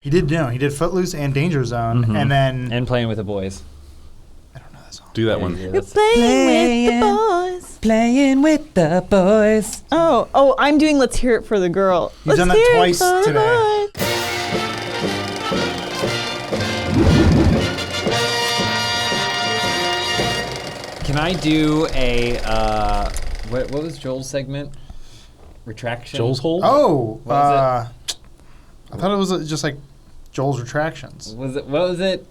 He did Footloose and Danger Zone, and Playing with the Boys. I don't know that song. Do that one. You're playing with the boys. Playing with the boys. Oh, I'm doing Let's Hear It for the Girl. You've done that twice today. Can I do a what was Joel's segment? Retraction. Joel's hole. Oh, What was I thought it was just like Joel's retractions. What was it?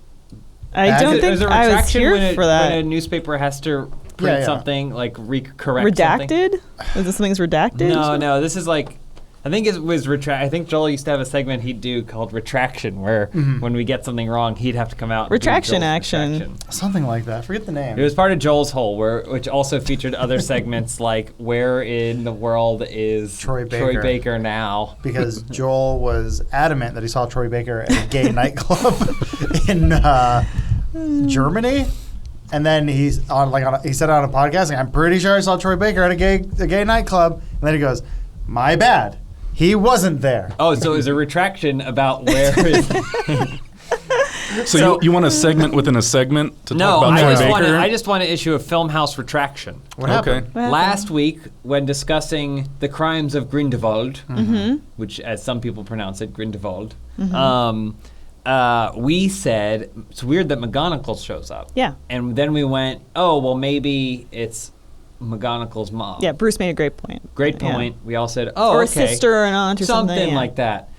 I don't think I was here for that. When a newspaper has to print something, like correct redacted? something. Is this something's redacted? No. This is like, I think it was I think Joel used to have a segment he'd do called Retraction, where when we get something wrong, he'd have to come out. Retraction and do action. Retraction. Something like that. Forget the name. It was part of Joel's Hole, which also featured other segments like Where in the World is Troy Baker now? Because Joel was adamant that he saw Troy Baker at a gay nightclub in Germany. And then he said on a podcast, I'm pretty sure I saw Troy Baker at a gay nightclub. And then he goes, my bad. He wasn't there. Oh, so it was a retraction about where is... So you want a segment within a segment to talk about Troy Baker? I just want to issue a Filmhouse retraction. What happened? What happened? Last week, when discussing the crimes of Grindelwald, which, as some people pronounce it, Grindelwald, we said it's weird that McGonagall shows up. Yeah. And then we went, oh, well, maybe it's McGonagall's mom. Yeah, Bruce made a great point. Great point. Yeah. We all said, oh, or okay. a sister or an aunt or something. Something like that.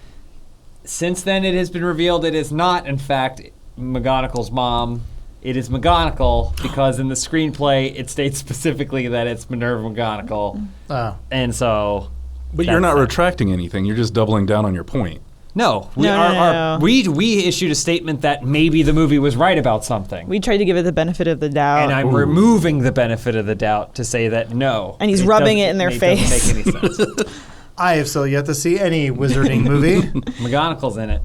Since then, it has been revealed it is not, in fact, McGonagall's mom. It is McGonagall because in the screenplay, it states specifically that it's Minerva McGonagall. Oh. And so... But you're not retracting anything. You're just doubling down on your point. No. No. We issued a statement that maybe the movie was right about something. We tried to give it the benefit of the doubt. And I'm removing the benefit of the doubt to say that no. And he's rubbing it in their face. It doesn't make any sense. I have still yet to see any wizarding movie. McGonagall's in it.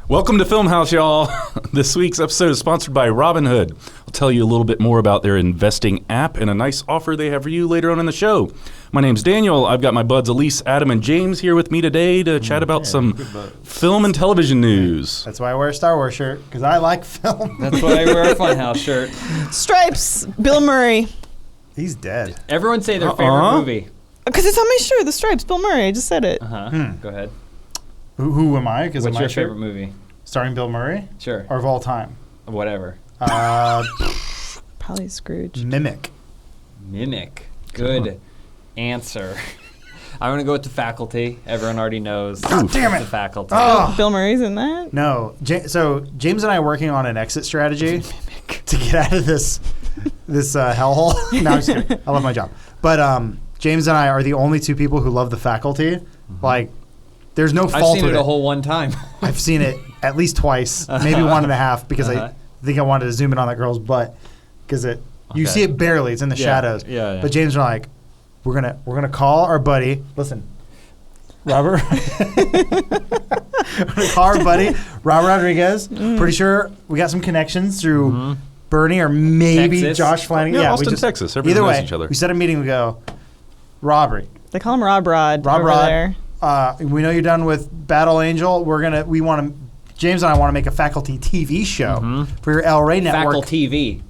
Welcome to Filmhouse, y'all. This week's episode is sponsored by Robinhood. I'll tell you a little bit more about their investing app and a nice offer they have for you later on in the show. My name's Daniel. I've got my buds Elyse, Adam, and James here with me today to chat about some film and television news. That's why I wear a Star Wars shirt, because I like film. That's why I wear a Funhaus shirt. Stripes, Bill Murray. He's dead. Everyone say their favorite movie. Because it's on my shirt, the Stripes, Bill Murray. I just said it. Go ahead. Who am I? What's your favorite movie? Starring Bill Murray? Sure. Or of all time? Whatever. Probably Scrooge. Mimic. Good answer. I'm going to go with The Faculty. Everyone already knows. God damn it. The Faculty. Oh. Bill Murray's in that? No. So James and I are working on an exit strategy to get out of this hellhole. No, I'm just kidding. I love my job. But James and I are the only two people who love The Faculty. Like, there's no fault I've seen with it a whole one time. I've seen it at least twice, maybe 1.5, because I think I wanted to zoom in on that girl's butt, because you see it barely. It's in the shadows. Yeah. But James and I are like, we're gonna call our buddy. Listen, Robert. We're gonna call our buddy Robert Rodriguez. Pretty sure we got some connections through Bernie or maybe Texas. Josh Flanagan. Yeah, Austin, Texas. Everyone either knows way, each other. we set a meeting. We go, Robert. They call him Rob Rod. Rob over Rod. there. We know you're done with Battle Angel. James and I want to make a Faculty TV show for your El Rey network. Faculty TV.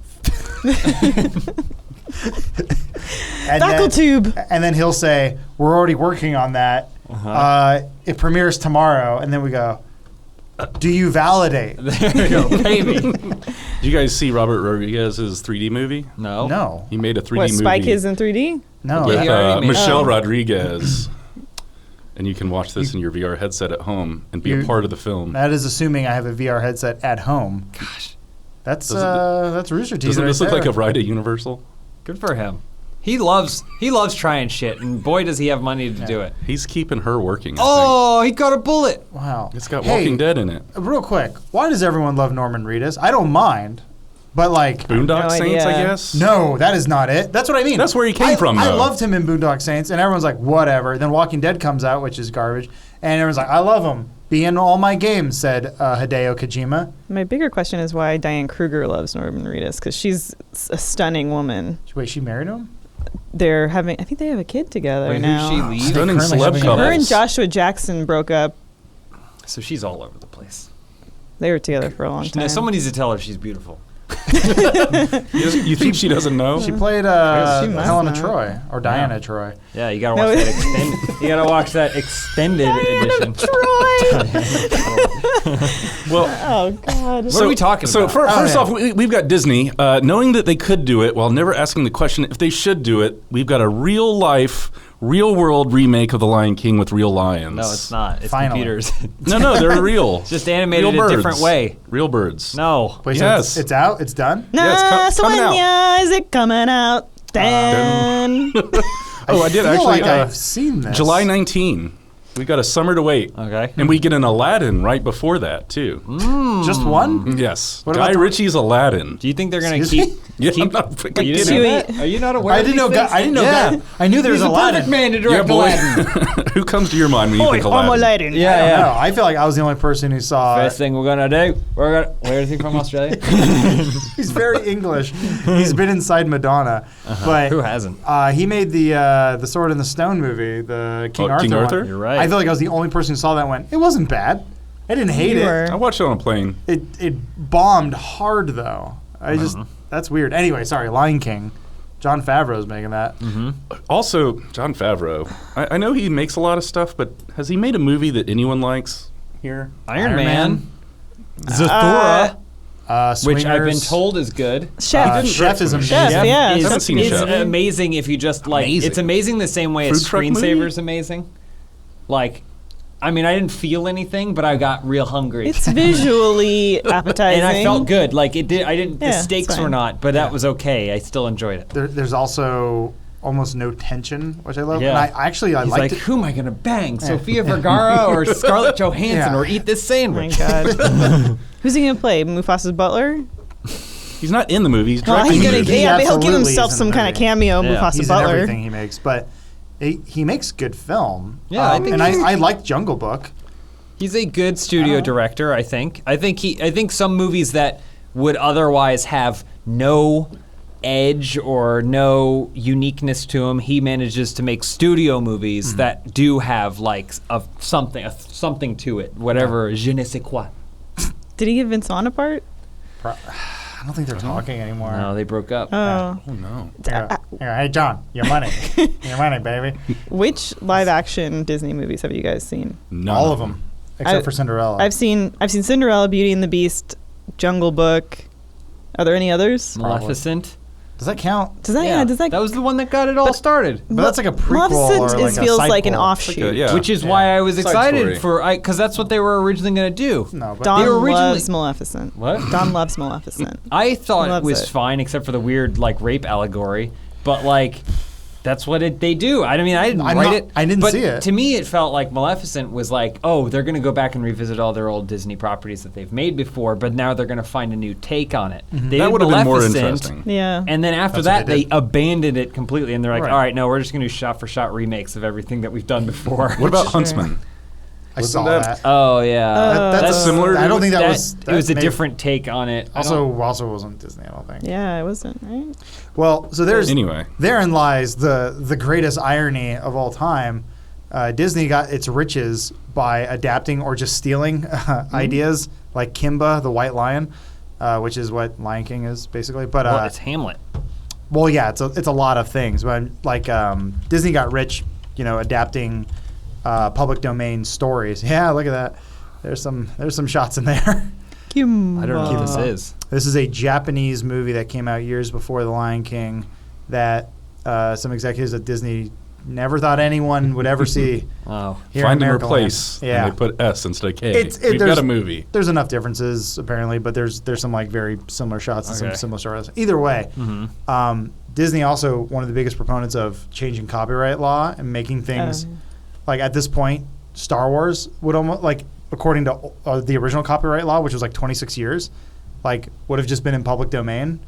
Facultube. And then he'll say, we're already working on that. It premieres tomorrow. And then we go, do you validate? There you go, baby. Did you guys see Robert Rodriguez's 3D movie? No. He made a 3D What, movie. Spike is in 3D? No. Yeah, he already made Michelle Rodriguez. And you can watch this in your VR headset at home and be a part of the film. That is assuming I have a VR headset at home. Gosh. That's Rooster Teeth. Doesn't this look right like a there. ride at Universal? Good for him. He loves trying shit, and boy, does he have money to do it. He's keeping her working. I Oh, he got a bullet. Wow. think. It's got Walking Dead in it. Real quick, why does everyone love Norman Reedus? I don't mind, but like... Boondock no Saints, idea. I guess? No, that is not it. That's what I mean. That's where he came from, I though. loved him in Boondock Saints, and everyone's like, whatever. Then Walking Dead comes out, which is garbage, and everyone's like, I love him. Be in all my games, said Hideo Kojima. My bigger question is why Diane Kruger loves Norman Reedus, because she's a stunning woman. Wait, she married him? I think they have a kid together Wait, now. who's she leave? Stunning currently celeb having a- couples. Her and Joshua Jackson broke up So she's all over the place. They were together for a long time. Now, someone needs to tell her she's beautiful. You think she doesn't know? She played She must Helena not. Troy or Diana Troy. Yeah, you gotta watch that extended. You gotta watch that extended edition. Well, Oh God. What are we talking so about? first yeah. off, we've got Disney. Knowing that they could do it while never asking the question if they should do it, we've got a real-life, real-world remake of The Lion King with real lions. No, it's not. It's Finally. computers. No, they're real. It's just animated Real a birds. different way. Real birds. No. Wait, Yes. so it's out? It's done? Yeah, it's coming out. Sueña, is it coming out? Dan. Oh, I did feel actually. like I've seen this. July 19. We got a summer to wait. Okay. And we get an Aladdin right before that, too. Just one? Yes. What Guy about the- Ritchie's Aladdin. Do you think they're gonna Excuse keep? me? Yeah, keep I'm not freaking you kidding. didn't know that? Are you not aware? I of didn't know. these things? I didn't know. Yeah. God, I knew there was He's the Aladdin. perfect man to Yeah, direct boy. Aladdin. Who comes to your mind when you Boy, think I'm Aladdin? Aladdin. Yeah, I don't know. yeah. I feel like I was the only person who saw. First thing we're gonna do, where is he from? Australia? He's very English. He's been inside Madonna, but Who hasn't? he made the Sword in the Stone movie, the King Arthur. King one. Arthur? You're right. I feel like I was the only person who saw that one. It wasn't bad. I didn't hate You it. were. I watched it on a plane. It bombed hard though. That's weird. Anyway, sorry, Lion King. John Favreau's making that. Also, Jon Favreau. I know he makes a lot of stuff, but has he made a movie that anyone likes here? Iron Iron Man. Zathura, which I've been Swingers. told is good. Chef. Chef is amazing. Chef, yeah. is, Haven't seen is Chef. amazing if you just like. Amazing. It's amazing the same way as Food truck movie? Screensaver's amazing. Like, I mean, I didn't feel anything, but I got real hungry. It's visually appetizing. and I felt good. Like it did. I didn't. Yeah, The it's stakes were fine. not, but that was okay. I still enjoyed it. There's also almost no tension, which I love. Yeah. And I actually He's liked like, it. who am I gonna bang? Sofia Vergara or Scarlett Johansson Yeah. or eat this Oh my sandwich? God. Who's he gonna play? Mufasa's butler? He's not in the movie. He's Well, directing he's the gonna, movie. He yeah, but he'll give absolutely himself is in some the kind of movie. cameo. Yeah. Mufasa He's Butler. in everything he makes, but he makes good film. Yeah, I think and he's- I liked Jungle Book. He's a good studio director, I think. I think some movies that would otherwise have no edge or no uniqueness to him, he manages to make studio movies that do have like something to it. Whatever, je ne sais quoi. Did he give Vince Vaughn a part? I don't think they're talking anymore. No, they broke up. Oh. Oh, no. Here, hey John, your money, your money, baby. Which live action Disney movies have you guys seen? None All of them except for Cinderella. I've seen Cinderella, Beauty and the Beast, Jungle Book. Are there any others? Maleficent. Does that count? Does that that was the one that got it all started. But that's like a prequel Maleficent or like a feels like an sequel. offshoot. Yeah. Which is why I was Side excited story. because that's what they were originally going to do. No, but Don They were originally- loves Maleficent. What? Don loves Maleficent. I thought it Loves was it. fine except for the weird like rape allegory, but like that's what they do. I mean, I didn't I'm write not- it. I didn't but see it. To me, it felt like Maleficent was like, oh, they're going to go back and revisit all their old Disney properties that they've made before, but now they're going to find a new take on it. They That did would have been more Maleficent, interesting. Yeah. And then after That's what that, they they did. abandoned it completely, and they're like, Right. all right, no, we're just going to do shot-for-shot remakes of everything that we've done before. What about Huntsman? I Wasn't saw that- that. Oh, yeah. That's similar I don't think that That- was. it was a maybe- different take on it. I don't- Also wasn't Disney. I don't think. Yeah, it wasn't, right? Well, so Anyway. therein lies the greatest irony of all time. Disney got its riches by adapting or just stealing ideas like Kimba, the White Lion, which is what Lion King is basically. But well, it's Hamlet. well, yeah, it's a lot of things. But like Disney got rich, adapting public domain stories. Yeah, look at that. There's some shots in there. I don't know who this is. This is a Japanese movie that came out years before The Lion King that some executives at Disney never thought anyone would ever see. Oh. Here Find in and America replace. Land. Yeah. And they put S instead of K. We've We've got a movie. There's enough differences apparently, but there's some like very similar shots and some Okay. similar stories. Either way, Disney also one of the biggest proponents of changing copyright law and making things like at this point, Star Wars would almost like according to the original copyright law, which was like 26 years, like would have just been in public domain.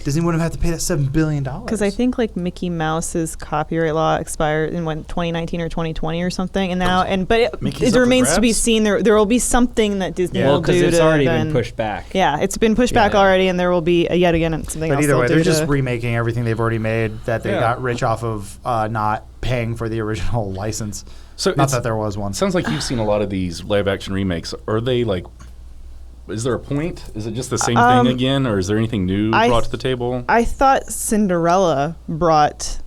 Disney wouldn't have had to pay that $7 billion. Because I think like Mickey Mouse's copyright law expired in 2019 or 2020 or something, and now Mickey's it up for remains to be grabs? seen. There will be something that Disney Yeah. Well, will because do it's to already then- been pushed back. Yeah, it's been pushed back Yeah. already, and there will be yet again something But else. either they'll way, do they're just to- remaking everything they've already made that they Yeah. got rich off of not paying for the original license. So Not that there was one. Sounds like you've seen a lot of these live action remakes. Are they like? Is there a point? Is it just the same thing again, or is there anything new brought to the table? I thought Cinderella brought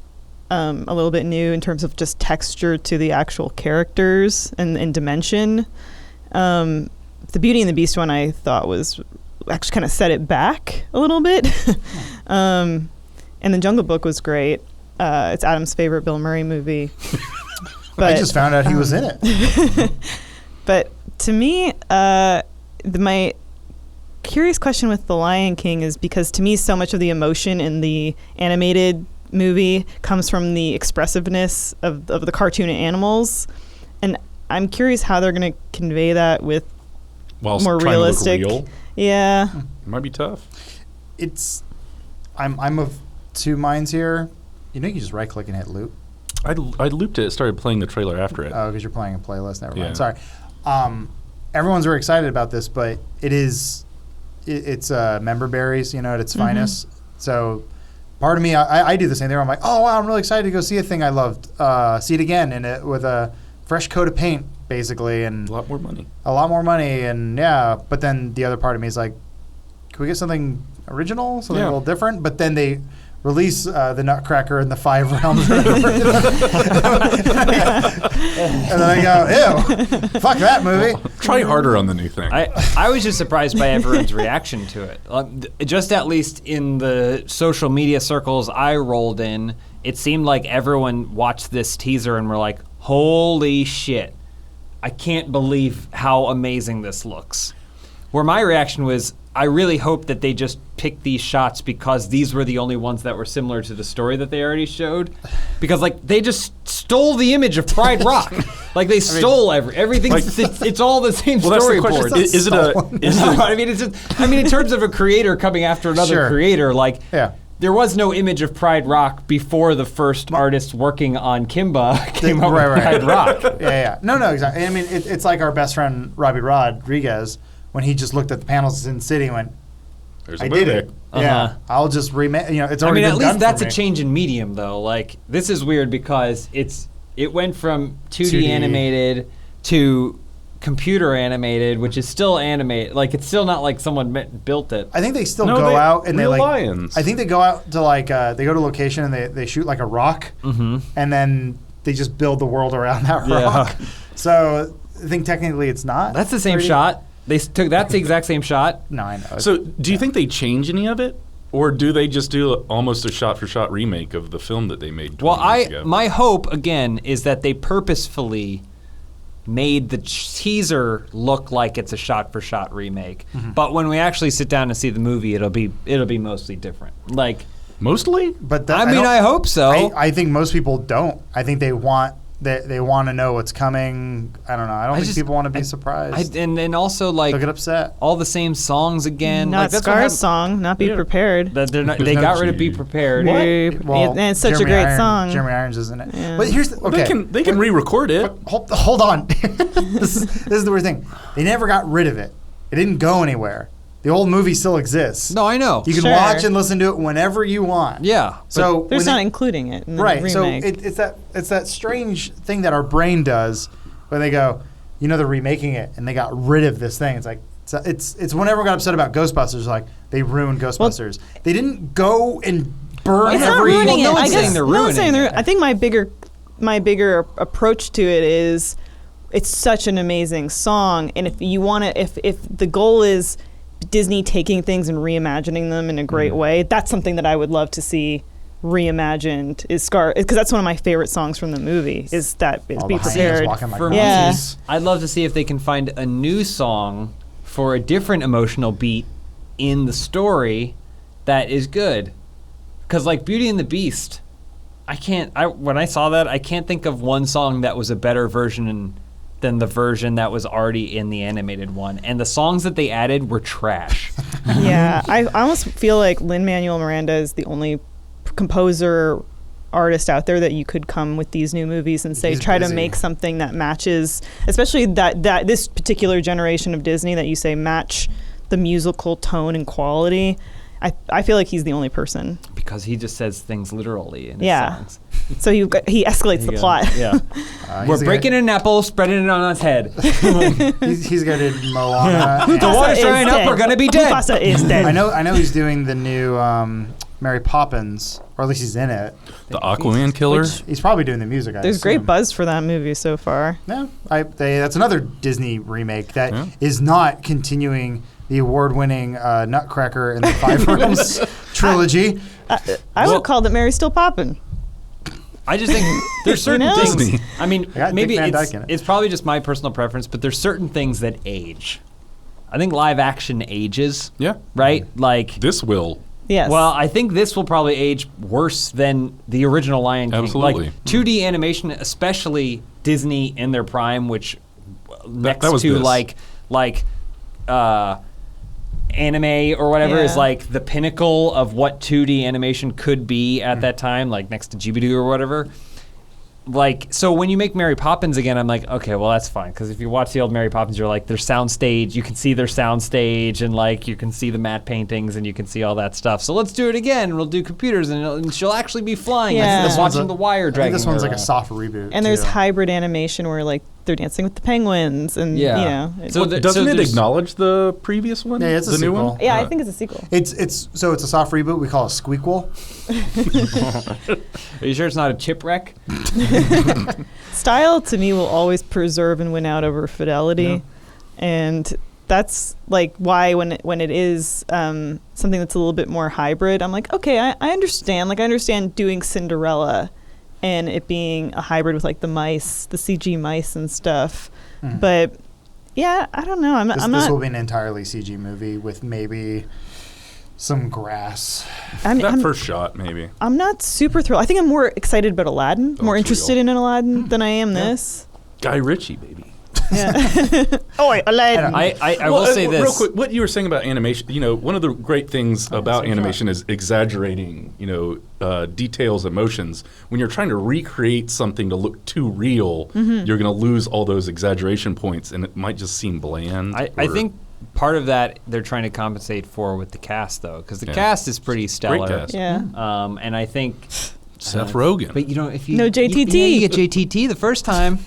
a little bit new in terms of just texture to the actual characters and dimension. The Beauty and the Beast one I thought was actually kind of set it back a little bit. And the Jungle Book was great. It's Adam's favorite Bill Murray movie. But, I just found out he was in it. But to me, my curious question with The Lion King is because to me so much of the emotion in the animated movie comes from the expressiveness of the cartoon animals, and I'm curious how they're going to convey that with more realistic. To look real. Yeah, it might be tough. I'm of two minds here. You know, you just right click and hit loop. I looped it. It started playing the trailer after it. Oh, because you're playing a playlist. Never mind. Yeah. Sorry. Everyone's very excited about this, but it's member berries, at its finest. So part of me, I do the same thing. I'm like, oh, wow, I'm really excited to go see a thing I loved. See it again with a fresh coat of paint, basically. And a lot more money. And yeah. But then the other part of me is like, can we get something original, something a little different? But then they release the Nutcracker and the Five Realms. And then I go, ew, fuck that movie. Well, try harder on the new thing. I was just surprised by everyone's reaction to it. Just at least in the social media circles I rolled in, it seemed like everyone watched this teaser and were like, holy shit, I can't believe how amazing this looks. Where my reaction was, I really hope that they just picked these shots because these were the only ones that were similar to the story that they already showed. Because, they just stole the image of Pride Rock. They stole everything. It's all the same storyboard. Is it it's just, in terms of a creator coming after another creator, there was no image of Pride Rock before the first artist working on Kimba came up with Pride Rock. Yeah. No, exactly. It's like our best friend, Robbie Rodriguez, when he just looked at the panels in Sin City and went, I did it. Yeah, I'll just remake. It's already been at least done that's for a me. change in medium, though. This is weird because it went from 2D animated to computer animated, which is still animated. It's still not like someone built it. I think they still go out and they lions. I think they go out to they go to a location and they shoot a rock, and then they just build the world around that rock. So I think technically it's not. That's the same shot. That's the exact same shot. No, I know. So do you think they change any of it? Or do they just do almost a shot-for-shot remake of the film that they made 20 years ago? My hope, again, is that they purposefully made the teaser look like it's a shot-for-shot remake. But when we actually sit down and see the movie, it'll be mostly different. Mostly? But I hope so. I think most people don't. I think they want to know what's coming. I don't know. I don't think people want to be surprised. And also they'll get upset. all the same songs again. Not Scar's song, Not Be Prepared. They got rid of Be Prepared. Well, and it's such a great song. Jeremy Irons is in it. Yeah. But here's They can re-record it. Hold on. this is the weird thing. They never got rid of it. It didn't go anywhere. The old movie still exists. No, I know. You can watch and listen to it whenever you want. Yeah. So they're not including it in the right. remake. So it's that strange thing that our brain does when they go, they're remaking it and they got rid of this thing. It's like it's when everyone got upset about Ghostbusters, they ruined Ghostbusters. They didn't go and burn It's every. not ruining it. No one's I guess saying they're no one's saying ruining it. I think my bigger approach to it is it's such an amazing song, and if you want to, if the goal is Disney taking things and reimagining them in a great way, that's something that I would love to see reimagined. Is Scar, because that's one of my favorite songs from the movie. Is Be Prepared? For me, I'd love to see if they can find a new song for a different emotional beat in the story that is good. Because Beauty and the Beast, when I saw that, I can't think of one song that was a better version than the version that was already in the animated one. And the songs that they added were trash. Yeah, I almost feel like Lin-Manuel Miranda is the only composer artist out there that you could come with these new movies and say, He's try busy. to make something that matches, especially that this particular generation of Disney that you say match the musical tone and quality. I feel like he's the only person. Because he just says things literally in his songs. So he escalates the plot. Yeah. We're breaking an apple, spreading it on his head. He's got to Moana. The water's drying up. We're gonna be dead. Mufasa is dead. I know he's doing the new Mary Poppins, or at least he's in it. The Aquaman killer. He's probably doing the music. There's great buzz for that movie so far. Yeah, that's another Disney remake that is not continuing the award-winning Nutcracker in the Five Rooms trilogy. I would call that Mary's Still Poppin'. I just think there's certain things. Disney. I mean, got maybe Dick Van Dyke in it. it's probably just my personal preference, but there's certain things that age. I think live action ages. Yeah. Right? Like This will. Yes. Well, I think this will probably age worse than the original Lion King. Absolutely. Like 2D animation, especially Disney in their prime, which next that was to this. like anime or whatever is Yeah. like the pinnacle of what 2D animation could be at that time, like next to Ghibli or whatever. Like, so when you make Mary Poppins again, I'm like, okay, well, that's fine. Because if you watch the old Mary Poppins, you're like, their sound stage, you can see their sound stage, and like, you can see the matte paintings, and you can see all that stuff. So let's do it again, and we'll do computers, and she'll actually be flying Yeah. instead of This watching the wire I think dragging this one's her like a around. soft reboot. and there's too. hybrid animation where like they're dancing with the penguins and Yeah. you know. So Doesn't it there's- acknowledge the previous one? Yeah, it's a the new sequel. one. yeah, I think it's a sequel. It's a soft reboot. We call it a squeakquel. Are you sure it's not a chip wreck? Style to me will always preserve and win out over fidelity, and that's like why when it is something that's a little bit more hybrid, I'm like, okay, I understand. Like I understand doing Cinderella and it being a hybrid with like the mice, the CG mice and stuff, but yeah, I don't know. I'm This not. will be an entirely CG movie with maybe some grass. That first shot, maybe. I'm not super thrilled. I think I'm more excited about Aladdin, more it's interested real. in Aladdin than I am this. Guy Ritchie, baby. Yeah. Oh, Aladdin. I will say this. Real quick, what you were saying about animation, one of the great things about animation is exaggerating, details, emotions. When you're trying to recreate something to look too real, you're going to lose all those exaggeration points, and it might just seem bland. I think part of that they're trying to compensate for with the cast, though, because the cast is pretty stellar. Great cast. Yeah. And I think Seth Rogen. But if you No JTT. you get JTT the first time.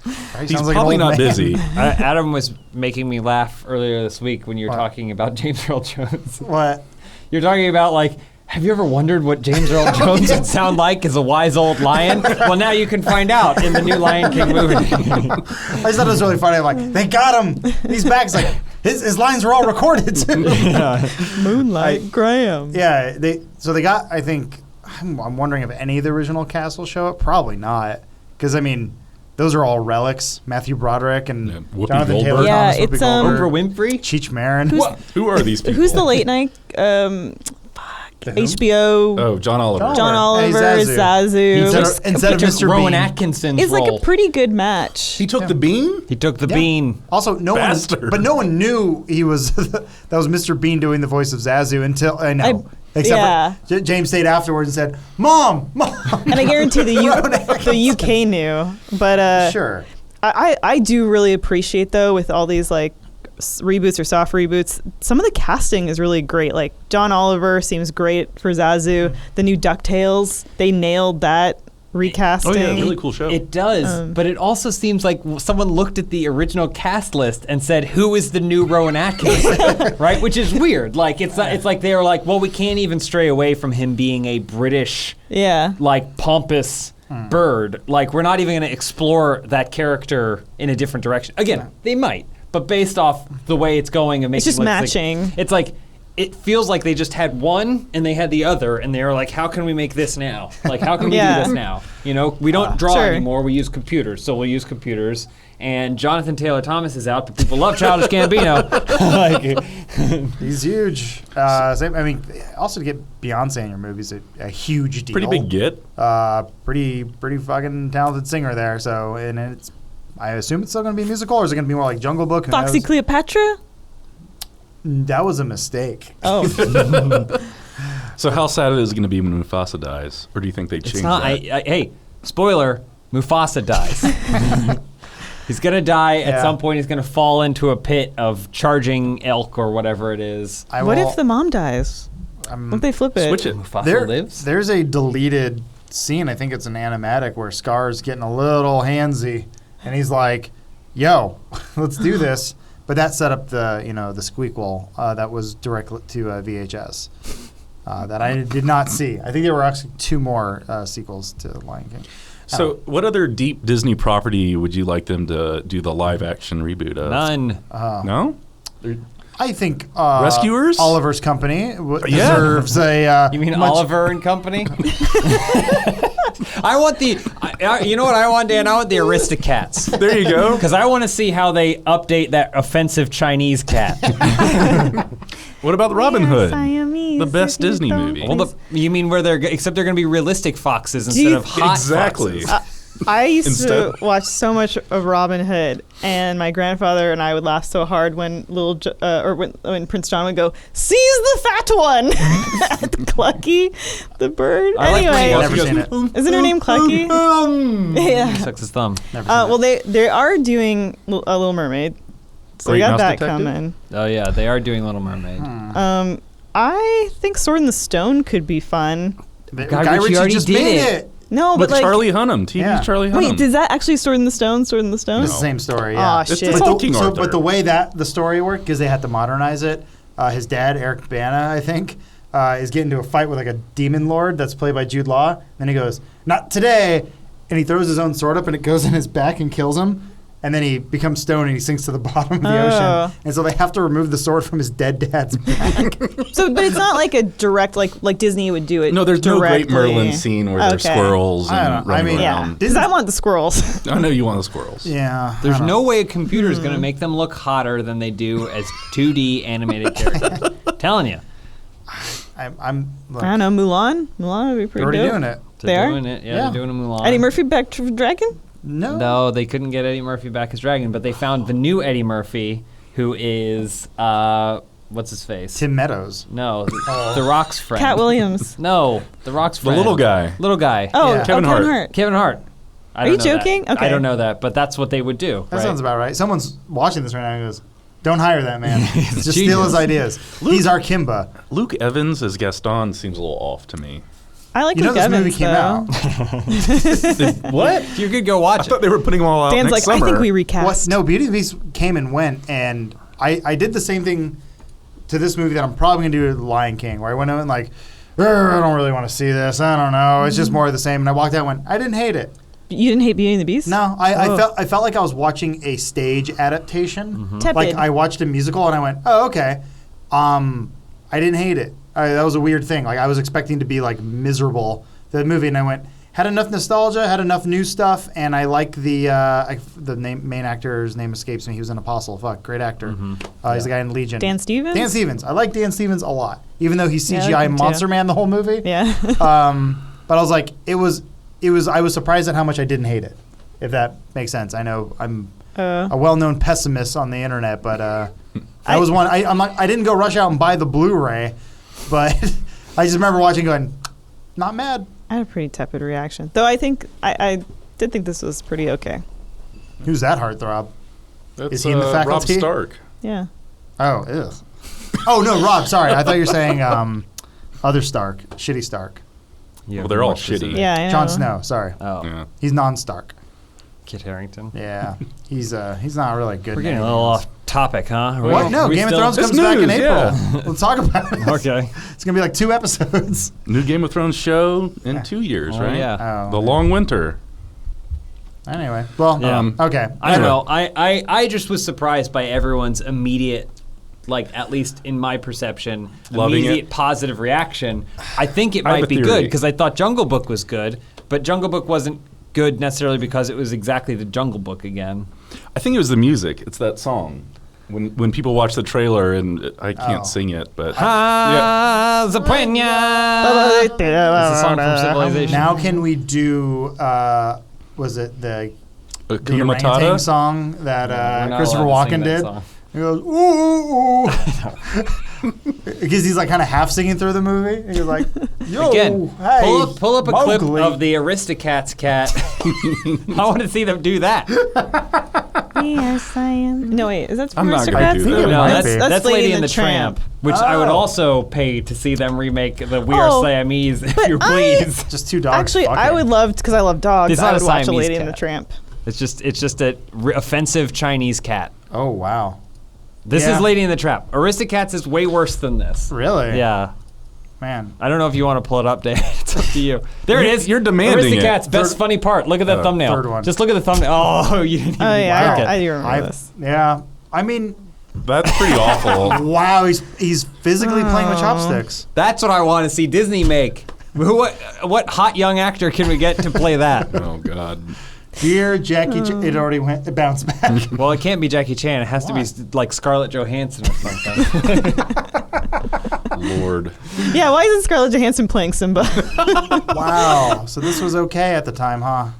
Right? He's Sounds like an probably old not man. busy. Adam was making me laugh earlier this week when you were talking about James Earl Jones. What? You're talking about like, have you ever wondered what James Earl Jones would sound like as a wise old lion? Well, now you can find out in the new Lion King movie. I just thought it was really funny. I'm like, they got him. He's back. It's like his lines were all recorded too. Moonlight Graham. Yeah, they got. I think I'm wondering if any of the original cast will show up. Probably not, because I mean, those are all relics. Matthew Broderick and Yeah, Whoopi Jonathan Goldberg. Taylor Yeah, Thomas, Whoopi it's, Goldberg, Oprah Winfrey? Cheech Marin. Who are these people? Who's the late night HBO? Oh, John Oliver. John Hey, Oliver, Zazu. Zazu. Instead of Took Mr. Rowan Bean. Atkinson's It's like role. a pretty good match. He took the bean? He took the Yeah. bean. Also, no Bastard. one knew he was that was Mr. Bean doing the voice of Zazu until I know. Except yeah. for James stayed afterwards and said, "Mom." And I guarantee the UK knew. But Sure. I do really appreciate, though, with all these like reboots or soft reboots, some of the casting is really great. Like John Oliver seems great for Zazu. The new DuckTales, they nailed that recasting. Oh, yeah, really cool show. It does, but it also seems like someone looked at the original cast list and said, "Who is the new Rowan Atkinson?" Right, which is weird. Like it's like they were like, "Well, we can't even stray away from him being a British, Yeah. like pompous bird. Like we're not even going to explore that character in a different direction." Again, they might, but based off the way it's going and making It's just it look matching. it's like. It feels like they just had one and they had the other, and they were like, "How can we make this now? Like, how can we Yeah. do this now? We don't draw Sure. anymore. We use computers, so we'll use computers." And Jonathan Taylor Thomas is out, but people love Childish Gambino. He's huge. I mean, also to get Beyonce in your movies a huge deal. Pretty big get. Pretty fucking talented singer there. So, and it's, I assume it's still going to be a musical, or is it going to be more like Jungle Book? Who Foxy knows? Cleopatra? That was a mistake. Oh. So how sad it is going to be when Mufasa dies? Or do you think they change It's not. that? Hey, spoiler: Mufasa dies. He's gonna die at Yeah. some point. He's gonna fall into a pit of charging elk or whatever it is. What if the mom dies? Don't they flip it? Switch it. Mufasa lives. There's a deleted scene, I think it's an animatic, where Scar's getting a little handsy, and he's like, "Yo, let's do this." But that set up the squeakquel that was direct to VHS that I did not see. I think there were actually 2 more sequels to Lion King. So, what other deep Disney property would you like them to do the live-action reboot of? None. No? I think Rescuers? Oliver's Company deserves a. You mean Oliver and Company? I want you know what I want, Dan? I want the Aristocats. There you go. Because I want to see how they update that offensive Chinese cat. What about Robin Hood? Siamese, The best if you Disney don't movie. Well, you mean where except they're going to be realistic foxes instead of hot Exactly. foxes. I used to Instead. watch so much of Robin Hood, and my grandfather and I would laugh so hard when when Prince John would go, "Seize the fat one," at Clucky, the bird. I like when he Anyway, Never seen it. isn't her name Clucky? He Yeah. sucks his thumb. Never seen Well, they are doing a Little Mermaid, so Great we got Mouse that Detective? coming. Oh yeah, they are doing Little Mermaid. I think Sword in the Stone could be fun. it. Guy Ritchie already just did made it. it. No, With but like, Charlie Hunnam. TV's Yeah. Charlie Hunnam. wait, is that actually Sword in the Stone? Sword in the Stone? It's the same story. Yeah. Aw, It's shit. the But Talking Arthur. but the way that the story worked, because they had to modernize it, his dad, Eric Bana, I think, is getting into a fight with like a demon lord that's played by Jude Law. Then he goes, "Not today," and he throws his own sword up and it goes in his back and kills him. And then he becomes stoned and he sinks to the bottom of the Oh. ocean. And so they have to remove the sword from his dead dad's back. So, but it's not like a direct, like Disney would do it. No, there's directly. no Great Merlin scene where there's Okay. squirrels I don't and know. I running mean, Yeah, around. because I want the squirrels. I know you want the squirrels. Yeah. There's I don't no know. way a computer is going to make them look hotter than they do as 2D animated characters. Telling you. I'm look, I don't know, Mulan. Mulan would be they're pretty already dope. doing it. They're They are? doing it. Yeah, Yeah. they're doing a Mulan. Eddie Murphy back to Dragon. No. No, they couldn't get Eddie Murphy back as Dragon, but they found the new Eddie Murphy, who is what's his face? Tim Meadows. No, the Rock's friend. Cat Williams. No, the Rock's The friend. little guy. Little guy. Oh, Yeah. Kevin Hart. Kevin Hart. I Are don't you know that. joking? Okay. I don't know that, but that's what they would do. That right? sounds about right. Someone's watching this right now and goes, "Don't hire that man. Just steal genius. his ideas. He's our Kimba." Luke Evans as Gaston seems a little off to me. I like You know Luke this Evans, movie came though. out. What? You could go watch I it. thought they were putting them all out Dan's next like, summer. I think we What? recast. No, Beauty and the Beast came and went, and I did the same thing to this movie that I'm probably going to do to The Lion King, where I went in and like, I don't really want to see this. I don't know. It's just more of the same. And I walked out and went, I didn't hate it. You didn't hate Beauty and the Beast? No, I felt like I was watching a stage adaptation. Tepid. Like I watched a musical and I went, oh, okay. I didn't hate it. That was a weird thing. Like I was expecting to be like miserable the movie, and I went, had enough nostalgia, had enough new stuff, and I like the main actor's name escapes me. He was an Apostle. Fuck, great actor. He's the guy in Legion. Dan Stevens? Dan Stevens. I like Dan Stevens a lot, even though he's Yeah, I CGI like him too. Monster Man the whole movie. Yeah. But I was like, I was surprised at how much I didn't hate it, if that makes sense. I know I'm a well-known pessimist on the internet, but I was one. I didn't go rush out and buy the Blu-ray, but I just remember watching, going, not mad. I had a pretty tepid reaction. Though I think, I did think this was pretty okay. Who's that heartthrob? That's, Is he in the Rob faculty? Stark. Yeah. Oh, ugh. Oh no, Rob. Sorry, I thought you were saying other Stark, shitty Stark. Yeah, Well, they're all what was shitty. it? Yeah, I know. Jon Snow. Sorry, Oh, Yeah. he's non-Stark. Kit Harington. Yeah, he's not really good. We're getting a name. little off topic, huh? Are What? No, we Game of still- Thrones It's comes back in news, April. yeah. Let's talk about it. Okay. It's gonna be like 2 episodes. New Game of Thrones show in 2 years, Oh, right? yeah. Oh, The Long Winter. Anyway, well, Yeah. okay. I don't Anyway. know. I just was surprised by everyone's immediate, like at least in my perception, Loving immediate it? positive reaction. I think it I have might a be theory. good because I thought Jungle Book was good, but Jungle Book wasn't good necessarily because it was exactly the Jungle Book again. I think it was the music. It's that song. When people watch the trailer, and I can't Oh. sing it, but Ah, Zapuenya. It's a song from Civilization. Now can we do? Was it the Hakuna orangutan Matata. song that We're not Christopher allowed to sing Walken that did? song. He goes ooh, ooh, ooh. Because he's like kind of half singing through the movie. And he's like, yo, Again, hey, pull up a clip Mowgli. of the Aristocats cat. I want to see them do that. Yes, I am. No, wait, is that I'm not gonna Aristocrats? do that. No, might that's, be. that's Lady and the Tramp, which I would also pay to see them remake the We Are Oh, Siamese, if but you please. Just two dogs. Actually, I fucking. would love because I love dogs. It's I not would a watch a Siamese Lady and the cat. Tramp. It's just a offensive Chinese cat. Oh wow. This Yeah. is Lady in the Trap. Aristocats is way worse than this. Really? Yeah. Man. I don't know if you want to pull it up, Dan. It's up to you. There it is. You're demanding it. Aristocats, best funny part. Look at that thumbnail. third one. Just look at the thumbnail. Oh, you didn't even Oh yeah, like it. I do remember this. Yeah. I mean, That's pretty awful. wow. He's physically playing with chopsticks. That's what I want to see Disney make. What hot young actor can we get to play that? Oh God. Dear Jackie, it already went. It bounced back. Well, it can't be Jackie Chan. It has to be like Scarlett Johansson or something. Lord. Yeah, why isn't Scarlett Johansson playing Simba? Wow. So this was okay at the time, huh?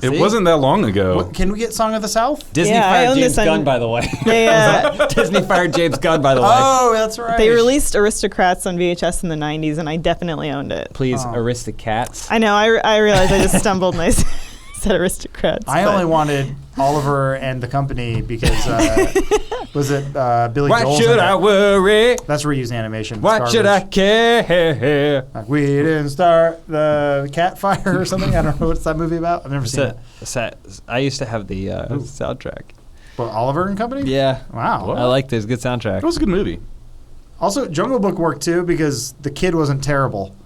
It See? wasn't that long ago. What, can we get Song of the South? Disney Yeah, I fired own James this on- Gunn, by the way. They, Disney fired James Gunn, by the way. Oh, that's right. they released Aristocrats on VHS in the 90s, and I definitely owned it. Please, Oh. Aristocats. I know, I realized I just stumbled and I said Aristocrats. I but- only wanted Oliver and the Company because was it Billy Why Joel's should in I that? worry? That's reused animation. It's Why should I garbage. care? Like, we didn't start the cat fire or something. I don't know what's that movie about. I've never seen it. I used to have the soundtrack. But Oliver and Company. Yeah. Wow. What? I liked it. It was a good soundtrack. It was a good movie. Also, Jungle Book worked too because the kid wasn't terrible.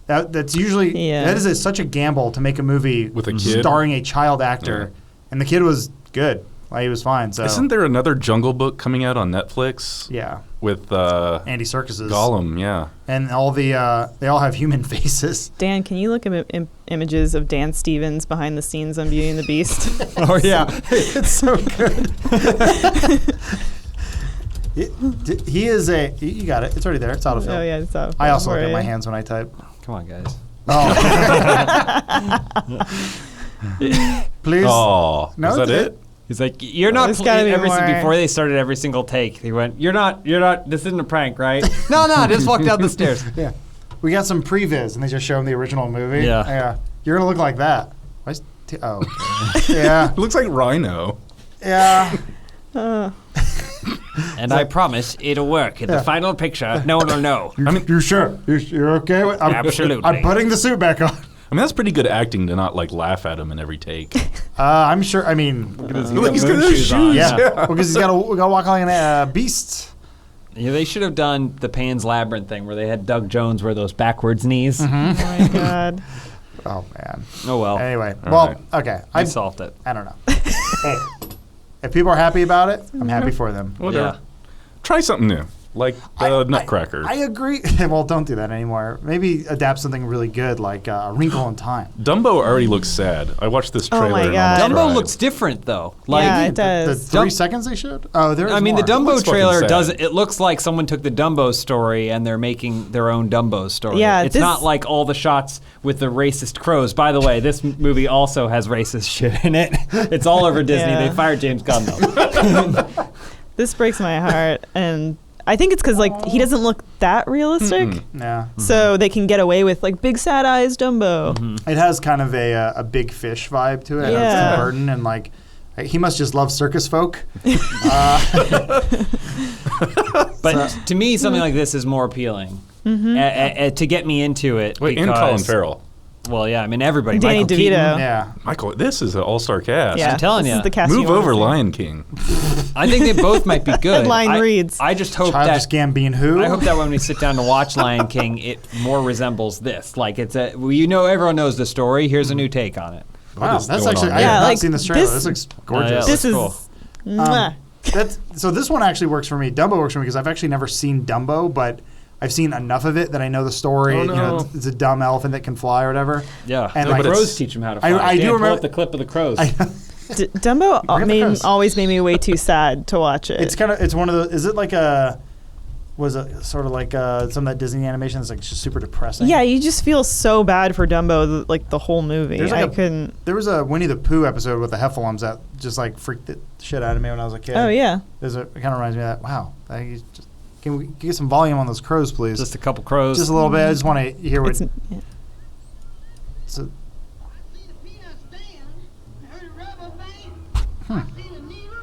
That's usually Yeah. that is such a gamble to make a movie With a kid? starring a child actor, Yeah. and the kid was good. Like, he was fine. So Isn't there another Jungle Book coming out on Netflix yeah, with Andy Serkis's Gollum? Yeah. and all the they all have human faces. Dan, can you look at images of Dan Stevens behind the scenes on Beauty and the Beast? Oh yeah, it's so good. He is a. You got it. It's already there. It's autofill. Oh yeah, it's out. I also look Where at are my you? hands when I type. Come on, guys. Oh. Please. Oh, No, is that it- it? He's like, you're not. There's gotta be more. Before they started every single take, he went, you're not. This isn't a prank, right? No, just walk down the stairs. Yeah. We got some previs, and they just show him the original movie. Yeah. Yeah. You're gonna look like that. Why is oh. Okay. Yeah. It looks like Rhino. Yeah. And I promise it'll work. In Yeah. the final picture, no one will know. I mean, you're sure? You're okay with? Absolutely. I'm putting the suit back on. I mean, that's pretty good acting to not like laugh at him in every take. I'm sure. I mean, Look, he's got those shoes. yeah, Yeah. because he's got to walk like a beast. Yeah, they should have done the Pan's Labyrinth thing where they had Doug Jones wear those backwards knees. Oh my god. Oh man. Oh well, Anyway, All well, right. okay. I solved it. I don't know. Hey, if people are happy about it, I'm happy for them. Whatever. Yeah. Try something new, like the Nutcracker. I agree. Well, don't do that anymore. Maybe adapt something really good, like A Wrinkle in Time. Dumbo already looks sad. I watched this Oh trailer. my and God. almost Dumbo cried. looks different though. Like, Yeah, it The does. 3 Dum- seconds they showed. Oh, there. I mean, the It Dumbo looks fucking trailer sad. does. It looks like someone took the Dumbo story and they're making their own Dumbo story. Yeah, it's this- not like all the shots with the racist crows. By the way, this movie also has racist shit in it. It's all over Disney. Yeah. They fired James Gunn though. This breaks my heart, and I think it's because like he doesn't look that realistic, Yeah. so they can get away with like big sad eyes Dumbo. It has kind of a big fish vibe to it. Yeah. Tim Burton and like he must just love circus folk. But to me, something like this is more appealing to get me into it. Wait, and because- Colin Farrell. Well, yeah, I mean everybody. Danny Michael DeVito. Keaton. Yeah. Michael, this is an all-star cast. Yeah, I'm telling this ya. is the cast Move you wanna over, see. Lion King. I think they both might be good. Headline I, reads. I just hope Childish that. Gambino who? I hope that when we sit down to watch Lion King, it more resembles this. Like it's a, well, everyone knows the story. Here's a new take on it. Wow, is that's going actually on I there? have Yeah, not like, seen this trailer. this- This looks gorgeous. yeah, This is. cool. Mwah. So this one actually works for me. Dumbo works for me because I've actually never seen Dumbo, but I've seen enough of it that I know the story. Oh, You know, no. it's a dumb elephant that can fly or whatever. Yeah, And the like- crows teach them how to fly. I do Dan, pull remember- up the clip of the crows. Dumbo Bring up the crows. always made me way too sad to watch it. It's one of the. Is it like a? Was it sort of like some of that Disney animation that's like just super depressing? Yeah, you just feel so bad for Dumbo, like the whole movie. There's like I couldn't. There was a Winnie the Pooh episode with the Heffalumps that just like freaked the shit out of me when I was a kid. Oh yeah. It kind of reminds me of that. Wow. Can we get some volume on those crows, please? Just a couple crows. Just a little bit. I just want to hear what. It's, yeah. It's a, I seen a peanut stand. I heard a rubber band. I seen a needle.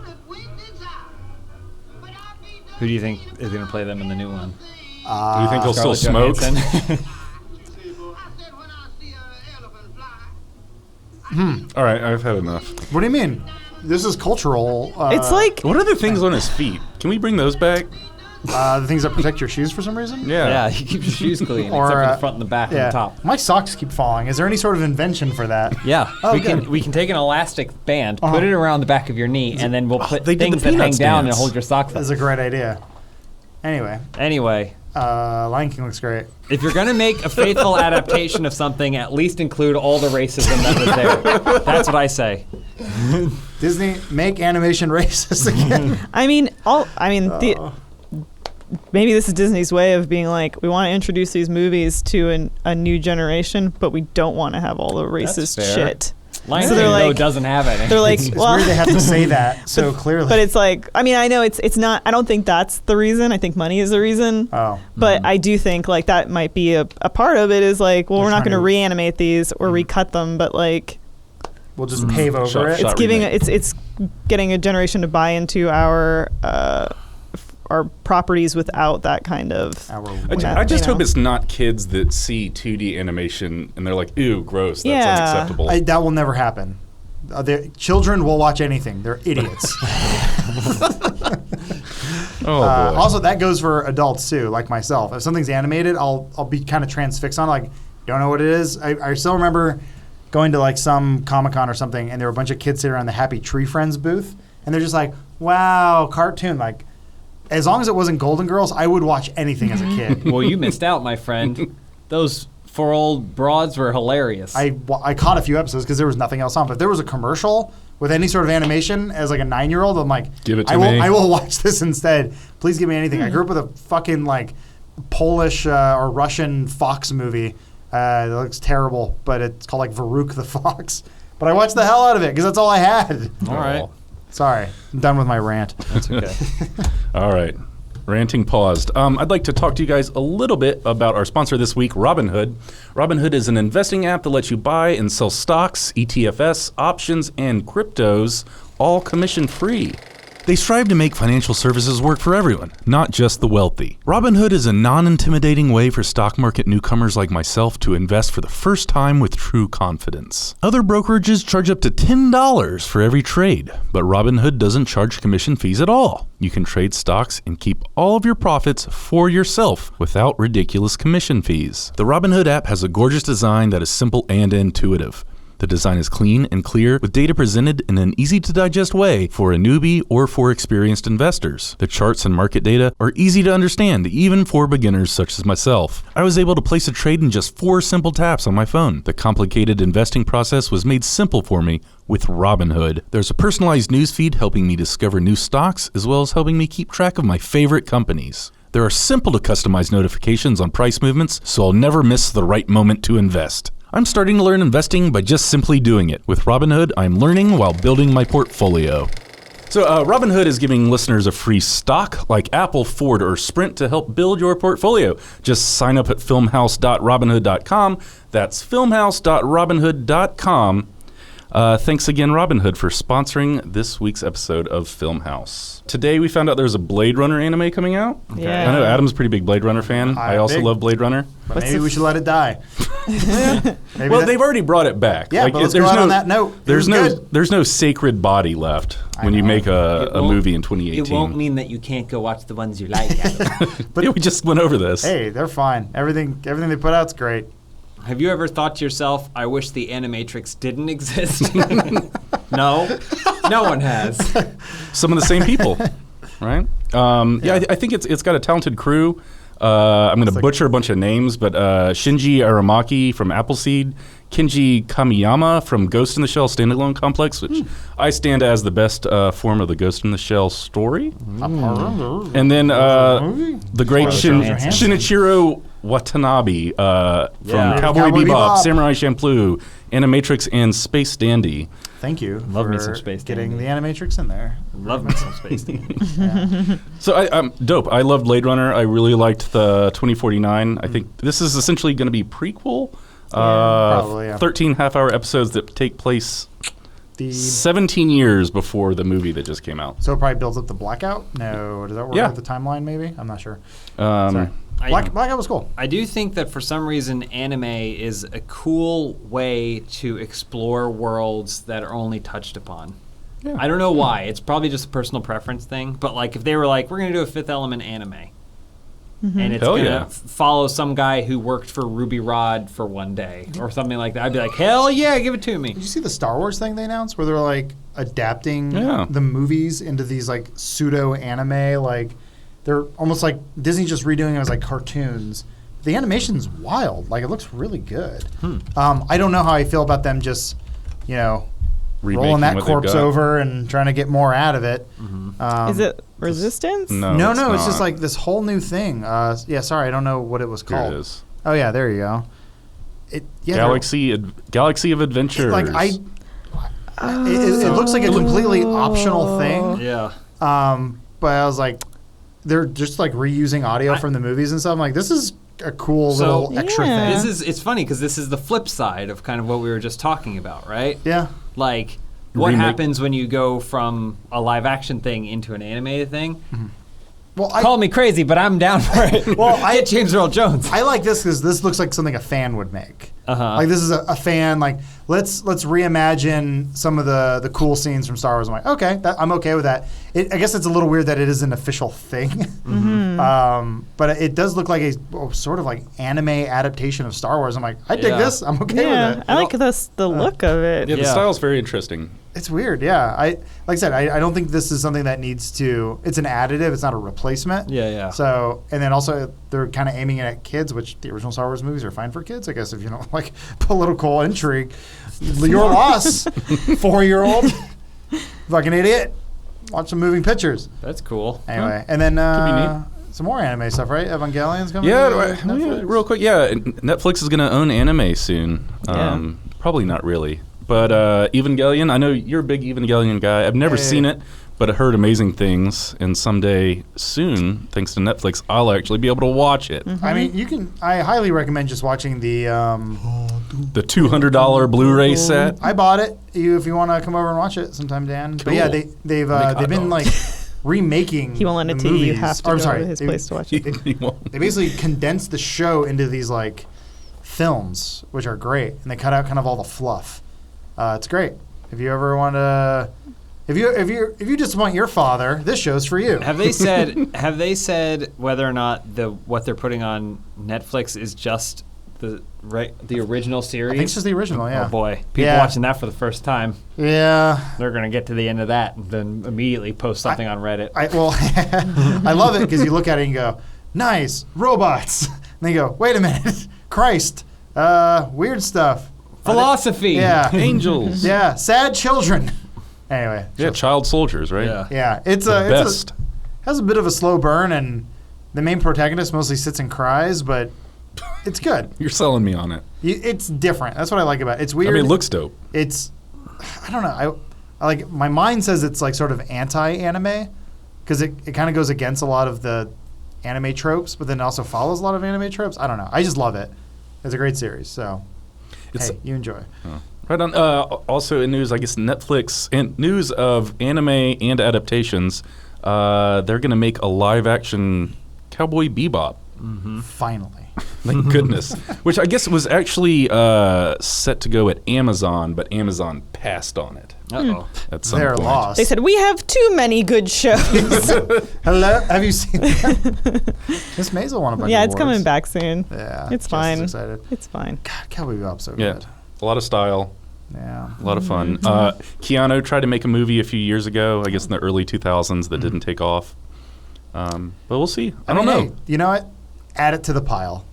Who do you think is going to play them in the new one? Do you think they'll still Scarlett smoke? Johansson? All right, I've had enough. What do you mean? This is cultural. It's like What are the things on his feet? Can we bring those back? the things that protect your shoes for some reason. Yeah, he keeps your shoes clean, Or, except for uh, the front and the back and the top. My socks keep falling. Is there any sort of invention for that? Yeah, Oh, we good. can take an elastic band, put it around the back of your knee, and then we'll put they did the things that hang Peanuts down and dance. hold your socks That's up. a great idea. Anyway, Lion King looks great. If you're gonna make a faithful adaptation of something, at least include all the racism that was there. That's what I say. Disney, make animation racist again. Maybe this is Disney's way of being like, we want to introduce these movies to a new generation, but we don't want to have all the racist fair. shit. Lion So King, they're though, like- doesn't have any. They're like, It's well, weird they have to say that so clearly. but it's like, I mean, I know it's not. I don't think that's the reason. I think money is the reason. Oh. But I do think like that might be a part of it. Is like, well, They're we're not trying going to to- reanimate these or recut them, but like, We'll just pave over Shot- it. shot. it's giving remake. it's getting a generation to buy into our properties without that kind of. I just you hope know. it's not kids that see 2D animation and they're like, ew, gross, that's Yeah. unacceptable. That will never happen. Children will watch anything. They're idiots. Oh, boy. Also, that goes for adults too, like myself. If something's animated, I'll be kind of transfixed on it, like, don't know what it is. I still remember going to like some Comic-Con or something, and there were a bunch of kids sitting around the Happy Tree Friends booth, and they're just like, wow, cartoon. Like, as long as it wasn't Golden Girls, I would watch anything as a kid. Well, you missed out, my friend. Those 4 old broads were hilarious. I caught a few episodes because there was nothing else on. But if there was a commercial with any sort of animation as like a 9-year-old, I'm like, Give it to I will, me. I will watch this instead. Please give me anything. I grew up with a fucking like Polish or Russian fox movie. It looks terrible, but it's called like Varuk the Fox. But I watched the hell out of it because that's all I had. All right. Sorry, I'm done with my rant. That's okay. All right. Ranting paused. I'd like to talk to you guys a little bit about our sponsor this week, Robinhood. Robinhood is an investing app that lets you buy and sell stocks, ETFs, options, and cryptos, all commission-free. They strive to make financial services work for everyone, not just the wealthy. Robinhood is a non-intimidating way for stock market newcomers like myself to invest for the first time with true confidence. Other brokerages charge up to $10 for every trade, but Robinhood doesn't charge commission fees at all. You can trade stocks and keep all of your profits for yourself without ridiculous commission fees. The Robinhood app has a gorgeous design that is simple and intuitive. The design is clean and clear, with data presented in an easy-to-digest way for a newbie or for experienced investors. The charts and market data are easy to understand, even for beginners such as myself. I was able to place a trade in just 4 simple taps on my phone. The complicated investing process was made simple for me with Robinhood. There's a personalized newsfeed helping me discover new stocks, as well as helping me keep track of my favorite companies. There are simple to customize notifications on price movements, so I'll never miss the right moment to invest. I'm starting to learn investing by just simply doing it. With Robinhood, I'm learning while building my portfolio. So Robinhood is giving listeners a free stock like Apple, Ford, or Sprint to help build your portfolio. Just sign up at filmhouse.robinhood.com. That's filmhouse.robinhood.com. Thanks again, Robinhood, for sponsoring this week's episode of Filmhouse. Today we found out there's a Blade Runner anime coming out. Yeah. I know Adam's a pretty big Blade Runner fan. I also big. love Blade Runner. But maybe we should let it die. Maybe Well, that- they've already brought it back. Yeah, but let's go out on that note. It There's was no good. there's no sacred body left when you make a won't- movie in 2018. It won't mean that you can't go watch the ones you like, Adam. But yeah, we just went over this. Hey, they're fine. Everything they put out's great. Have you ever thought to yourself, I wish the Animatrix didn't exist? No? No one has. Some of the same people, right? I think it's got a talented crew. I'm going to butcher a bunch of names, but Shinji Aramaki from Appleseed, Kenji Kamiyama from Ghost in the Shell Standalone Complex, which I stand as the best form of the Ghost in the Shell story. And then the great Shinichiro Watanabe from Cowboy Cowboy Bebop, Bebop. Samurai Champloo, Animatrix, and Space Dandy. Thank you Love for me some Space getting Dandy. the Animatrix in there. Love me some Space Dandy. So I'm dope. I love Blade Runner. I really liked the 2049. I think this is essentially going to be prequel. probably, yeah. 13 half-hour episodes that take place The 17 years before the movie that just came out. So it probably builds up the Blackout? No. Does that work Yeah. with the timeline, maybe? I'm not sure. Um, Sorry. Blackout was cool. I do think that for some reason anime is a cool way to explore worlds that are only touched upon. Yeah. I don't know why. It's probably just a personal preference thing. But like if they were like, we're going to do a Fifth Element anime. And it's Hell going to yeah. follow some guy who worked for Ruby Rod for one day or something like that. I'd be like, hell yeah, give it to me. Did you see the Star Wars thing they announced where they're like adapting Yeah. the movies into these like pseudo anime? Like they're almost like Disney just redoing it as like cartoons. The animation's wild. Like it looks really good. I don't know how I feel about them just, Remaking rolling that what they've corpse got. over and trying to get more out of it. Is it Resistance? No, No, it's it's just not. like this whole new thing. Sorry, I don't know what it was Here called. it is. Oh yeah, there you go. Galaxy of Adventures. Like it looks like a completely optional thing. Yeah. But I was like, they're just like reusing audio from the movies and stuff. I'm like, this is a cool So- little extra Yeah. thing. It's funny because this is the flip side of kind of what we were just talking about, right? Yeah. Like, what Remake- happens when you go from a live action thing into an animated thing? Well, Call me crazy, but I'm down for it. Well, Get James Earl Jones. I like this because this looks like something a fan would make. Uh-huh. Like this is a fan. Like let's reimagine some of the cool scenes from Star Wars. I'm like, okay, I'm okay with that. I guess it's a little weird that it is an official thing, but it does look like a sort of like anime adaptation of Star Wars. I'm like, I dig Yeah. this. I'm okay Yeah, with it. I like the look of it. Yeah, the Yeah. style's very interesting. It's weird, yeah. Like I said, I don't think this is something that needs to. It's an additive. It's not a replacement. Yeah. So, and then also they're kind of aiming it at kids, which the original Star Wars movies are fine for kids, I guess. If you don't like political intrigue, your loss, 4-year-old, fucking idiot. Watch some moving pictures. That's cool. Anyway, and then Could be some more anime stuff, right? Evangelion's coming. Yeah, to yeah, real quick. Yeah, Netflix is going to own anime soon. Yeah. Probably not really. But Evangelion, I know you're a big Evangelion guy. I've never seen it, but I heard amazing things. And someday soon, thanks to Netflix, I'll actually be able to watch it. I mean, I highly recommend just watching the. The $200 Blu-ray set. I bought it. If you want to come over and watch it sometime, Dan. But yeah, Cool. they've hot been like dogs. remaking. He won't lend it the to you. You movies. have to Or, go sorry, to his place to watch it. They basically condensed the show into these like films, which are great, and they cut out kind of all the fluff. It's great. If you ever want to, if you disappoint your father, this show's for you. Have they said whether or not what they're putting on Netflix is just the original series? I think it's just the original. Yeah. Oh boy, people Yeah. watching that for the first time, Yeah. they're gonna get to the end of that and then immediately post something on Reddit. I love it because you look at it and you go, nice robots, and then you go, wait a minute, Christ, weird stuff. Philosophy. Yeah. Angels. Yeah, sad children. Anyway. Yeah, child soldiers, right? Yeah. Yeah, it's The a best. has a bit of a slow burn, and the main protagonist mostly sits and cries, but it's good. You're selling me on it. It's different. That's what I like about it. It's weird. I mean, it looks dope. It's, I don't know. I like, my mind says it's like sort of anti-anime because it kind of goes against a lot of the anime tropes, but then also follows a lot of anime tropes. I don't know. I just love it. It's a great series. So, It's hey, you enjoy. right on. Also in news, I guess Netflix and news of anime and adaptations. They're going to make a live-action Cowboy Bebop. Finally. Thank goodness. Which I guess was actually set to go at Amazon, but Amazon passed on it Uh-oh. at some They're point. lost. They said we have too many good shows. Hello? Have you seen that? Miss Maisel won a bunch Yeah, of it's coming awards. back soon. Yeah. It's Jess fine. is excited. It's fine. God, Cowboy Bebop's so Yeah, good. a lot of style, Yeah. a lot of fun. Keanu tried to make a movie a few years ago, I guess in the early 2000s, that didn't take off. But we'll see. I don't know. Hey, you know what? Add it to the pile.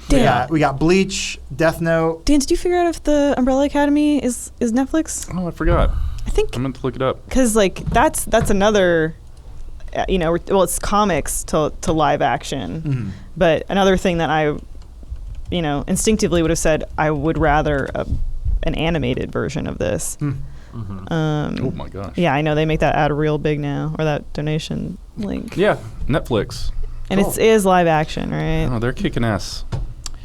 Dan, We got Bleach, Death Note. Dan, did you figure out if the Umbrella Academy is Netflix? Oh, I forgot. I think I'm going to look it up. because like that's another, it's comics to live action, but another thing that I, instinctively would have said I would rather an animated version of this. Oh my gosh. Yeah, I know they make that ad real big now, or that donation link, Yeah, Netflix. and Cool. it is live action, right? Oh, they're kicking ass.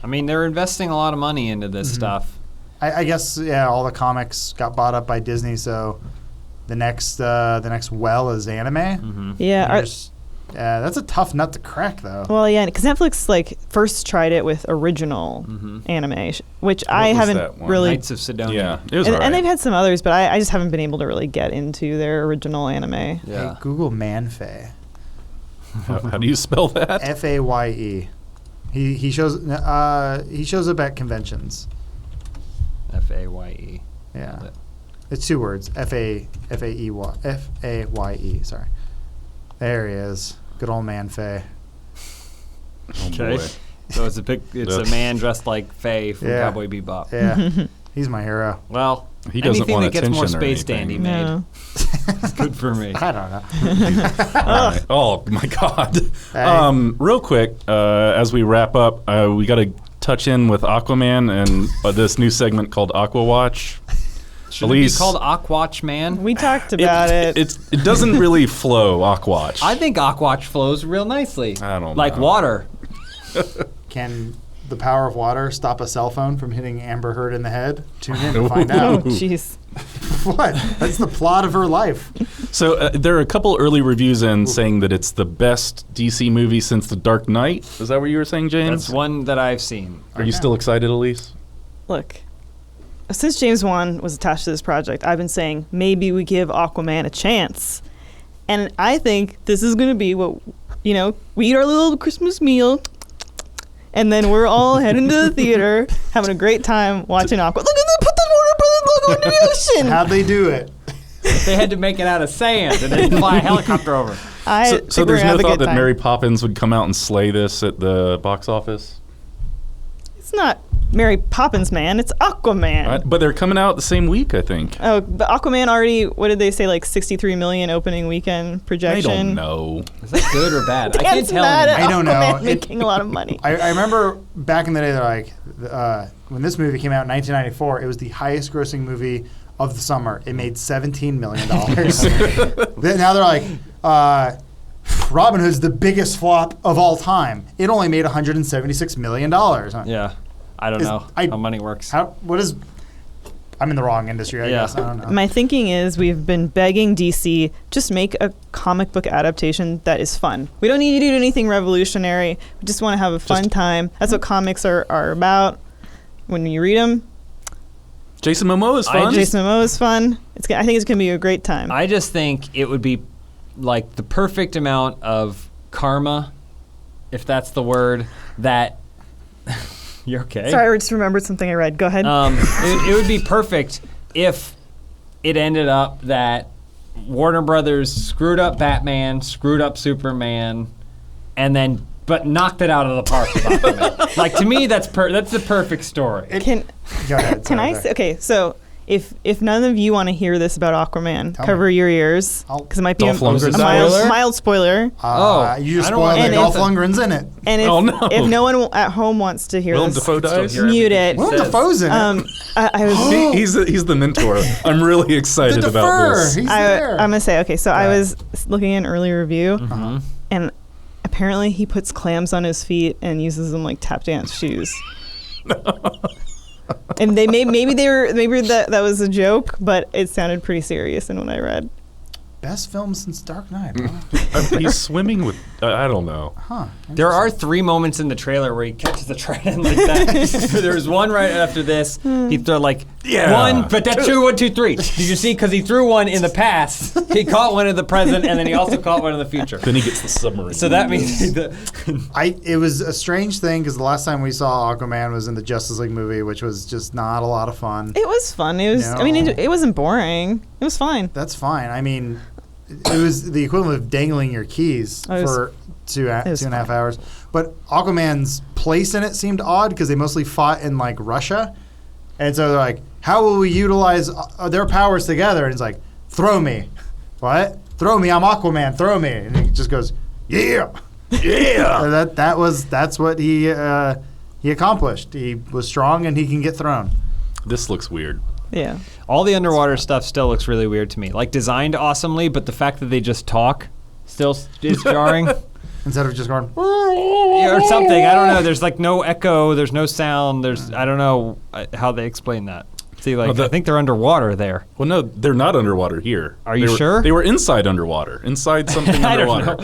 I mean, they're investing a lot of money into this stuff. I guess all the comics got bought up by Disney, so the next well is anime. Mm-hmm. Yeah. That's a tough nut to crack, though. Well, yeah, because Netflix first tried it with original anime, which I was haven't that one? really. Knights of Sidonia. Yeah, it was And, alright. and they've had some others, but I just haven't been able to really get into their original anime. Yeah. Hey, Google Manfae. How do you spell that? Faye. He shows up at conventions. Faye. Yeah, it's 2 words. Faye. Sorry. There he is. Good old Manfae. Oh, Okay. boy. So it's a man dressed like Faye from Yeah. Cowboy Bebop. Yeah, he's my hero. Well, He doesn't anything want that gets more attention or space anything. dandy made No. is good for me. I don't know. All right. Oh my God. Hey. Real quick, as we wrap up, we got to touch in with Aquaman and this new segment called Aqua Watch. Should it be Elyse, called Aquatch Man? We talked about it. It doesn't really flow, Aquatch. I think Aquatch flows real nicely. I don't like know. water. Can the power of water stop a cell phone from hitting Amber Heard in the head? Tune in to find out. Oh, jeez. What? That's the plot of her life. So there are a couple early reviews in saying that it's the best DC movie since The Dark Knight. Is that what you were saying, James? That's one that I've seen. Are you still excited, Elyse? Look, since James Wan was attached to this project, I've been saying maybe we give Aquaman a chance. And I think this is going to be what, we eat our little Christmas meal, and then we're all heading to the theater, having a great time watching Aqua. Look at them, put the Warner Brothers logo in the ocean. How'd they do it? They had to make it out of sand and then fly a helicopter over. I So think there's we're no gonna have a thought good that time. Mary Poppins would come out and slay this at the box office? It's not Mary Poppins, man. It's Aquaman. But they're coming out the same week, I think. Oh, but Aquaman already, what did they say, like 63 million opening weekend I projection? don't know. Is that good or bad? I can't Dan's tell mad anymore. at I don't know. Aquaman making a lot of money. I remember back in the day, they're like, when this movie came out in 1994, it was the highest grossing movie of the summer. It made $17 million. Now they're like, Robinhood's the biggest flop of all time. It only made $176 million. Yeah. I don't know how money works. I'm in the wrong industry, I Yeah. guess. I don't know. My thinking is we've been begging DC, just make a comic book adaptation that is fun. We don't need you to do anything revolutionary. We just want to have a fun time. That's what comics are about. When you read them, Jason Momoa is fun. Jason Momoa is fun. I think it's going to be a great time. I just think it would be like the perfect amount of karma, if that's the word, that... You're okay. Sorry, I just remembered something I read. Go ahead. It would be perfect if it ended up that Warner Brothers screwed up Batman, screwed up Superman, and but knocked it out of the park with Aquaman. Like, to me, that's the perfect story. Go ahead. Can I say, okay, so if none of you want to hear this about Aquaman, cover your ears, because it might be Dolph a Lundgren's mild spoiler. You just I don't spoiled want it. any- Dolph Lundgren's in it. And if, Oh, no. if no one at home wants to hear Willem this, Dafoe dies? Hear mute everything it. he Willem says. Dafoe's in it. I was He's the mentor. I'm really excited The about defer. this. He's I'm there. gonna say, okay, so I ahead. was looking at an early review, Mhm. and apparently he puts clams on his feet and uses them like tap dance shoes. And maybe that was a joke, but it sounded pretty serious in what I read. Best film since Dark Knight. Huh? He's swimming with. I don't know. There are 3 moments in the trailer where he catches the trident like that. There's one right after this. He threw like one, but that's 2, 1, 2, 3. Did you see? Because he threw one in the past. He caught one in the present, and then he also caught one in the future. Then he gets the submarine. So that means It was a strange thing because the last time we saw Aquaman was in the Justice League movie, which was just not a lot of fun. It was fun. It was. I mean, it wasn't boring. It was fine. That's fine. I mean, it was the equivalent of dangling your keys for two and a half hours. But Aquaman's place in it seemed odd because they mostly fought in like Russia, and so they're like, "How will we utilize their powers together?" And it's like, "Throw me, what? Throw me! I'm Aquaman. Throw me!" And he just goes, "Yeah, yeah." And that's what he accomplished. He was strong and he can get thrown. This looks weird. Yeah. all the underwater stuff still looks really weird to me. Like, designed awesomely, but the fact that they just talk still is jarring. instead of just going or something. I don't know. There's like no echo. There's no sound. I don't know how they explain that. See, like I think they're underwater there. Well, no, they're not underwater here. Are you sure? They were inside underwater, inside something underwater.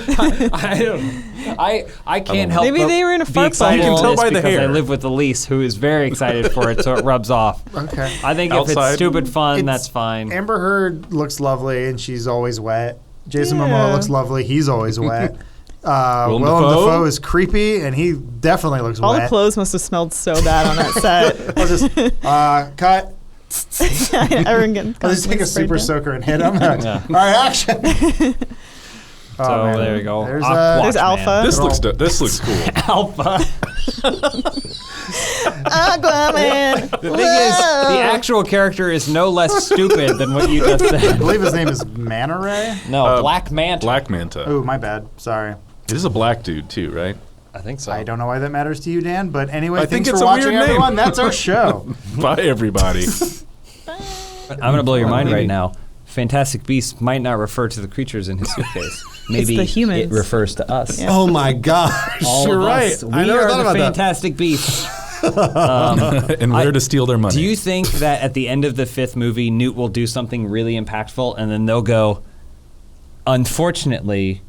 I don't know. I can't help. Maybe they were in a be fart excited bubble. You can tell by the because I hair. live with Elyse, who is very excited for it, so it rubs off. Okay. I think if Outside. it's stupid fun, It's- that's fine. Amber Heard looks lovely, and she's always wet. Jason Yeah. Momoa looks lovely. He's always wet. Willem Willem Dafoe? Dafoe is creepy, and he definitely looks All wet. the clothes must have smelled so bad on that set. I'll just cut. Everyone getting I'll just take a sprayed super down. soaker and hit him. Yeah. All right, action. So there you go. There's, There's Alpha. This looks cool. Alpha. Aquaman. The thing is, the actual character is no less stupid than what you just I said. believe his name is Manta Ray. No, Black Manta. Black Manta. Oh, my bad. Sorry. It is a black dude too, right? I think so. I don't know why that matters to you, Dan, but anyway, I think thanks it's for a watching, weird name. everyone. That's our show. Bye, everybody. I'm going to blow your mind right now. Fantastic Beasts might not refer to the creatures in his suitcase. Maybe the humans. it refers to us. Yeah. Oh my gosh. All You're of right. us. We I never are thought the about that. Fantastic Beasts. And where to steal their money. Do you think that at the end of the 5th movie, Newt will do something really impactful, and then they'll go, unfortunately,